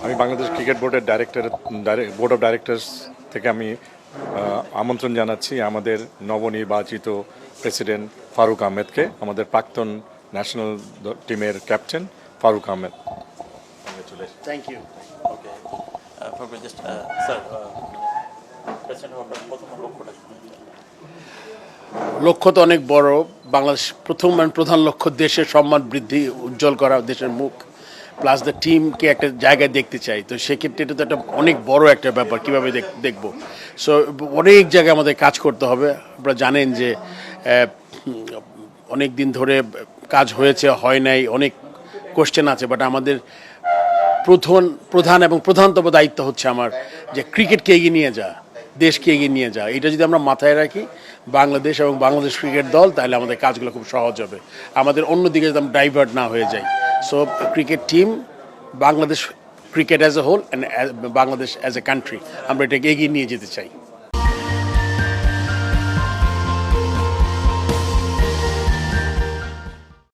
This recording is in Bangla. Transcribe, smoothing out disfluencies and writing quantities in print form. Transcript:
আমি বাংলাদেশ ক্রিকেট বোর্ডের বোর্ড অফ ডাইরেক্টরস থেকে আমি আমন্ত্রণ জানাচ্ছি আমাদের নবনির্বাচিত প্রেসিডেন্ট ফারুক আহমেদকে, আমাদের প্রাক্তন ন্যাশনাল টিমের captain Faruk Ahmed. Thank you. লক্ষ্য তো অনেক বড়। বাংলাদেশ প্রধান লক্ষ্য দেশের সম্মান বৃদ্ধি, উজ্জ্বল করা দেশের মুখ, প্লাস দ্য টিমকে একটা জায়গায় দেখতে চাই। তো সেক্ষেত্রে এটা তো একটা অনেক বড় একটা ব্যাপার, কীভাবে দেখবো। সো অনেক জায়গায় আমাদের কাজ করতে হবে। আপনারা জানেন যে অনেক দিন ধরে কাজ হয়েছে, হয় নাই, অনেক কোশ্চেন আছে। বাট আমাদের প্রধানতম দায়িত্ব হচ্ছে আমার যে ক্রিকেটকে এগিয়ে নিয়ে যাওয়া, দেশকে এগিয়ে নিয়ে যাওয়া। এটা যদি আমরা মাথায় রাখি, বাংলাদেশ এবং বাংলাদেশ ক্রিকেট দল, তাহলে আমাদের কাজগুলো খুব সহজ হবে। আমাদের অন্যদিকে যদি আমরা ডাইভার্ট না হয়ে যাই। So cricket team, Bangladesh cricket as a whole and Bangladesh as a country, আমরা এটাকে এগিয়ে নিয়ে যেতে চাই।